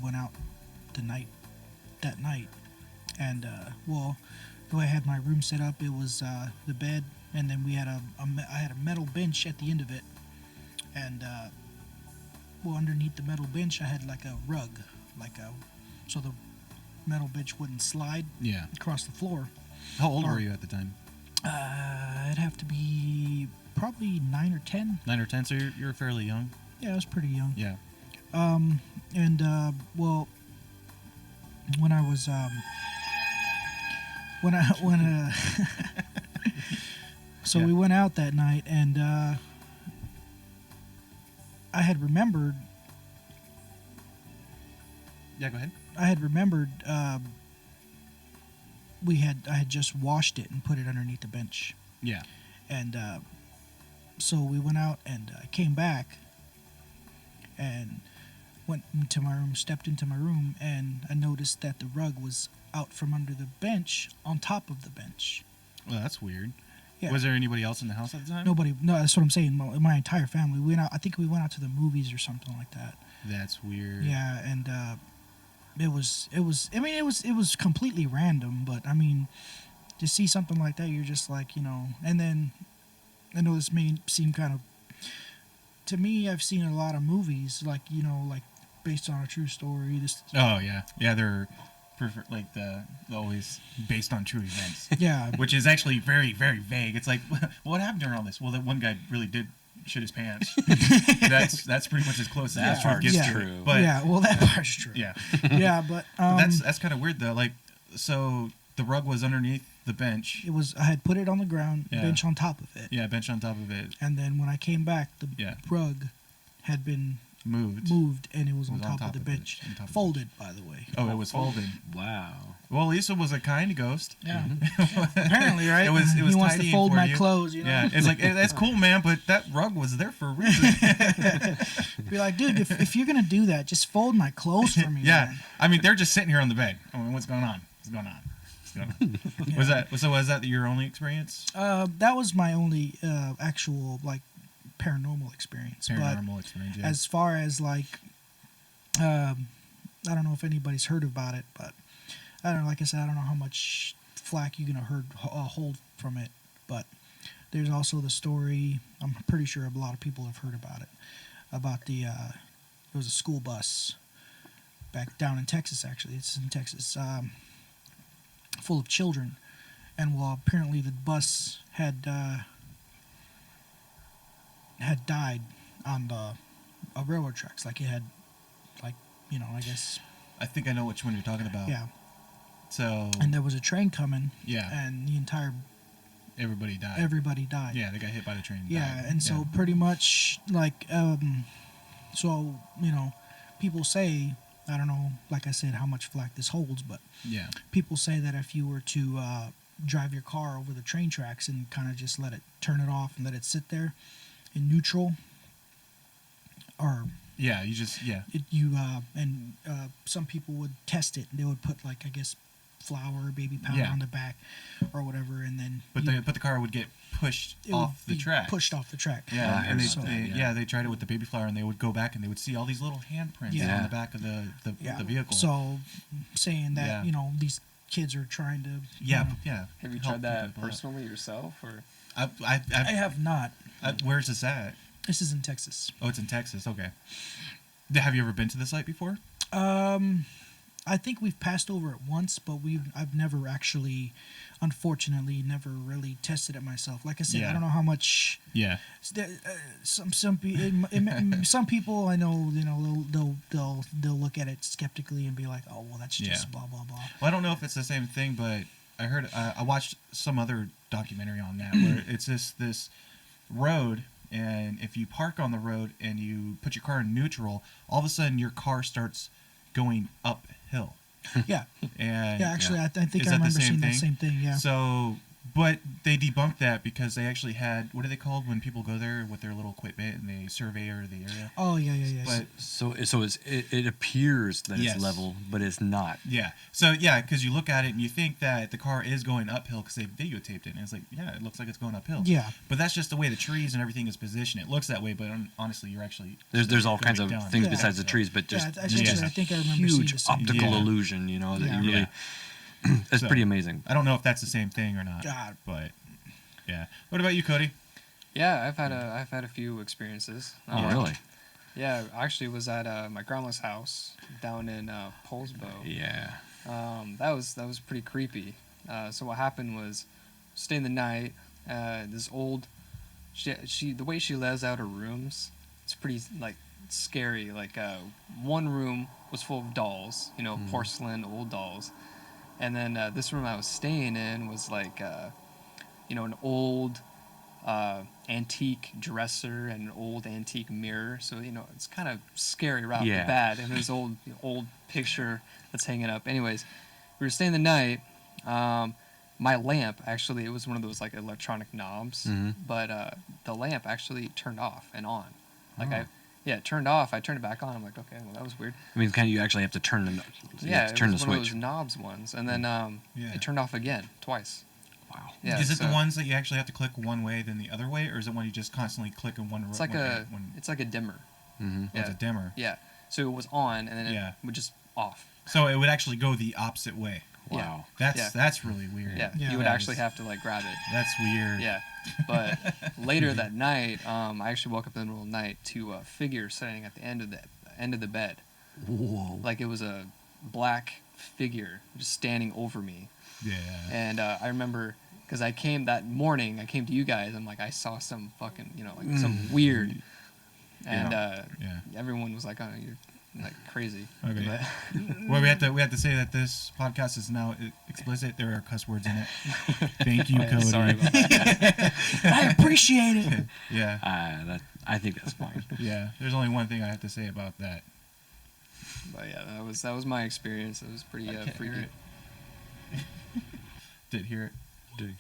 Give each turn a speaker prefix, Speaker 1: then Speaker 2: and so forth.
Speaker 1: went out that night, and well, the way I had my room set up, it was the bed, and then we had I had a metal bench at the end of it, and well, underneath the metal bench, I had like a rug, so the metal bench wouldn't slide
Speaker 2: Yeah.
Speaker 1: across the floor.
Speaker 2: How old were you at the time?
Speaker 1: I'd have to be probably 9 or 10.
Speaker 2: 9 or 10. So you're fairly young.
Speaker 1: Yeah, I was pretty young.
Speaker 2: Yeah.
Speaker 1: And well, when I was when so
Speaker 2: Yeah.
Speaker 1: we went out that night, and I had remembered.
Speaker 2: Yeah. Go ahead.
Speaker 1: I had remembered. I had just washed it and put it underneath the bench,
Speaker 2: Yeah.
Speaker 1: and so we went out, and I came back and went into my room, stepped into my room, and I noticed that the rug was out from under the bench on top of the bench.
Speaker 2: Well, that's weird.
Speaker 1: Yeah.
Speaker 2: Was there anybody else in the house at the time?
Speaker 1: Nobody. No, that's what I'm saying. My entire family. We went out. I think we went out to the movies or something like that.
Speaker 2: That's weird.
Speaker 1: Yeah, and it was. I mean, it was completely random, but I mean, to see something like that, you're just like, you know. And then I know this may seem kind of. To me, I've seen a lot of movies like, you know, like based on a true story. This.
Speaker 2: Oh yeah. Yeah. They're like the always based on true events.
Speaker 1: Yeah.
Speaker 2: Which is actually very, very vague. It's like, what happened during all this? Well, that one guy really did shit his pants. that's pretty much as close as
Speaker 1: Yeah.
Speaker 2: truth gets
Speaker 1: Yeah.
Speaker 2: to
Speaker 3: True.
Speaker 2: it. But
Speaker 1: Yeah. Well, that part's true.
Speaker 2: yeah,
Speaker 1: Yeah, but
Speaker 2: that's kind of weird though. Like, so the rug was underneath the bench.
Speaker 1: it was. I had put it on the ground,
Speaker 2: Yeah.
Speaker 1: bench on top of it,
Speaker 2: Yeah, bench on top of it,
Speaker 1: and then when I came back, the
Speaker 2: Yeah.
Speaker 1: rug had been
Speaker 2: moved.
Speaker 1: and it was on top of the
Speaker 2: it,
Speaker 1: bench.
Speaker 2: on top of the
Speaker 1: Folded, by the way.
Speaker 2: Oh, it was folded.
Speaker 3: Wow.
Speaker 2: Well, Lisa was a kind ghost.
Speaker 1: Yeah. Apparently, right?
Speaker 2: It was
Speaker 1: He wants
Speaker 2: tiny
Speaker 1: to fold
Speaker 2: for
Speaker 1: my
Speaker 2: you.
Speaker 1: clothes, you know?
Speaker 2: Yeah, it's like, that's cool, man, but that rug was there for a reason.
Speaker 1: Be like, dude, if you're going to do that, just fold my clothes for me,
Speaker 2: Yeah,
Speaker 1: man.
Speaker 2: I mean, they're just sitting here on the bed. I mean, what's going on? What's going on? What's going on? Was that your only experience?
Speaker 1: That was my only actual, like, paranormal experience.
Speaker 2: Paranormal experience.
Speaker 1: But
Speaker 2: Yeah.
Speaker 1: as far as, like, I don't know if anybody's heard about it, but I don't know, like I said, I don't know how much flack you're going to hold from it, but there's also the story, I'm pretty sure a lot of people have heard about it, about there was a school bus back down in Texas, actually. It's in Texas, full of children. And well, apparently the bus had died on the railroad tracks. Like it had, like, you know, I guess,
Speaker 2: I think I know which one you're talking about.
Speaker 1: yeah.
Speaker 2: So
Speaker 1: And there was a train coming,
Speaker 2: yeah,
Speaker 1: and the entire
Speaker 2: everybody died.
Speaker 1: everybody died.
Speaker 2: Yeah, they got hit by the train.
Speaker 1: Yeah,
Speaker 2: died.
Speaker 1: and so pretty much like so, you know, people say, I don't know, like I said, how much flack this holds, but
Speaker 2: yeah,
Speaker 1: people say that if you were to drive your car over the train tracks and kind of just turn it off and let it sit there in neutral, or
Speaker 2: yeah, you just
Speaker 1: some people would test it and they would put, like, I guess, flour or baby powder
Speaker 2: Yeah.
Speaker 1: on the back or whatever, and then
Speaker 2: but the car would get pushed
Speaker 1: it would
Speaker 2: off the
Speaker 1: be
Speaker 2: track.
Speaker 1: pushed off the track.
Speaker 2: Yeah, and
Speaker 1: So-
Speaker 2: they tried it with the baby flower, and they would go back and they would see all these little handprints
Speaker 1: Yeah.
Speaker 2: on the back of the vehicle.
Speaker 1: So saying that,
Speaker 2: Yeah.
Speaker 1: you know, these kids are trying to,
Speaker 2: yeah,
Speaker 1: you know,
Speaker 2: yeah.
Speaker 3: Have you
Speaker 2: help
Speaker 3: tried that
Speaker 2: people out.
Speaker 3: personally yourself, or?
Speaker 1: I have not.
Speaker 2: Where's this at?
Speaker 1: This is in Texas.
Speaker 2: Oh, it's in Texas. Okay. Have you ever been to the site before?
Speaker 1: I think we've passed over it once, but I've never actually, unfortunately, never really tested it myself. Like I said, I
Speaker 2: Yeah.
Speaker 1: don't know how much.
Speaker 2: Yeah.
Speaker 1: Some people I know, you know, they'll look at it skeptically and be like, oh, well, that's just
Speaker 2: Yeah.
Speaker 1: blah blah blah.
Speaker 2: Well, I don't know if it's the same thing, but I heard I watched some other documentary on that where it's this road, and if you park on the road and you put your car in neutral, all of a sudden your car starts going uphill.
Speaker 1: Yeah,
Speaker 2: And
Speaker 1: yeah. Actually, I think
Speaker 2: Is
Speaker 1: I
Speaker 2: that the
Speaker 1: remember
Speaker 2: same
Speaker 1: seeing that
Speaker 2: thing?
Speaker 1: same thing. Yeah.
Speaker 2: So But they debunked that because they actually had, what are they called when people go there with their little equipment and they survey the area?
Speaker 1: Oh yeah.
Speaker 2: But
Speaker 3: It appears that
Speaker 2: Yes.
Speaker 3: it's level, but it's not.
Speaker 2: yeah, so yeah, because you look at it and you think that the car is going uphill because they videotaped it, and it's like, yeah, it looks like it's going uphill.
Speaker 1: Yeah.
Speaker 2: But that's just the way the trees and everything is positioned. It looks that way, but honestly, you're actually
Speaker 3: There's all
Speaker 2: going
Speaker 3: kinds of
Speaker 2: down.
Speaker 3: things
Speaker 1: Yeah.
Speaker 3: besides the trees, but just,
Speaker 1: Yeah, I
Speaker 3: just
Speaker 1: think-
Speaker 3: a
Speaker 1: I think I remember seeing
Speaker 3: huge
Speaker 1: the same
Speaker 3: optical
Speaker 2: thing. Yeah.
Speaker 3: illusion. You know that
Speaker 1: Yeah.
Speaker 3: you really.
Speaker 2: Yeah.
Speaker 3: It's
Speaker 2: So,
Speaker 3: pretty amazing.
Speaker 2: I don't know if that's the same thing or not.
Speaker 1: God.
Speaker 2: But yeah. What about you, Cody?
Speaker 4: Yeah, I've had a few experiences.
Speaker 3: Oh, really?
Speaker 4: Yeah, I actually was at my grandma's house down in Polsbo.
Speaker 3: Yeah.
Speaker 4: That was pretty creepy. So what happened was, staying the night. This old, she the way she lays out her rooms, it's pretty like scary. Like one room was full of dolls, porcelain old dolls, and then this room I was staying in was like an old antique dresser and an old antique mirror. So it's kind of scary right off
Speaker 3: Yeah.
Speaker 4: the bat. And this old picture that's hanging up. Anyways, we were staying the night. My lamp actually, it was one of those like electronic knobs,
Speaker 3: Mhm.
Speaker 4: but the lamp actually turned off and on. Like
Speaker 3: Oh.
Speaker 4: it turned off. I turned it back on. I'm like, okay, well that was weird.
Speaker 3: I mean, kind of, you actually have to turn the. You have to
Speaker 4: It
Speaker 3: turn the
Speaker 4: was one of
Speaker 3: switch.
Speaker 4: those knobs ones, and then
Speaker 2: Yeah.
Speaker 4: it turned off again twice.
Speaker 3: Wow.
Speaker 4: Yeah,
Speaker 2: Is it the
Speaker 4: so-
Speaker 2: ones that you actually have to click one way then the other way, or is it one you just constantly click in one?
Speaker 4: It's like
Speaker 2: one,
Speaker 4: it's like a dimmer.
Speaker 3: Mm-hmm.
Speaker 2: it's a dimmer.
Speaker 4: Yeah. So it was on, and then it
Speaker 2: Yeah.
Speaker 4: would just off.
Speaker 2: So it would actually go the opposite way.
Speaker 3: Wow.
Speaker 2: That's really weird.
Speaker 4: Yeah.
Speaker 1: Yeah.
Speaker 4: You would
Speaker 2: That
Speaker 4: actually
Speaker 2: is-
Speaker 4: have to like grab it.
Speaker 2: That's weird.
Speaker 4: Yeah. But later that night, I actually woke up in the middle of the night to a figure sitting at the end of the bed.
Speaker 3: Whoa.
Speaker 4: Like it was a black figure just standing over me.
Speaker 2: Yeah.
Speaker 4: And I remember because I came that morning, I came to you guys. I'm like, I saw some fucking, like some weird. And
Speaker 2: Yeah.
Speaker 4: everyone was like, oh, you're like crazy.
Speaker 2: Okay.
Speaker 4: But-
Speaker 2: Well, we have to say that this podcast is now explicit. There are cuss words in it. Thank you,
Speaker 4: Oh, yeah,
Speaker 2: Cody.
Speaker 4: sorry about that.
Speaker 1: I appreciate it.
Speaker 2: Yeah.
Speaker 3: I think that's fine.
Speaker 2: Yeah. There's only one thing I have to say about that.
Speaker 4: But yeah, that was my experience. It was pretty
Speaker 2: I can't
Speaker 4: freaky.
Speaker 2: hear it. Did hear it.
Speaker 3: Dude.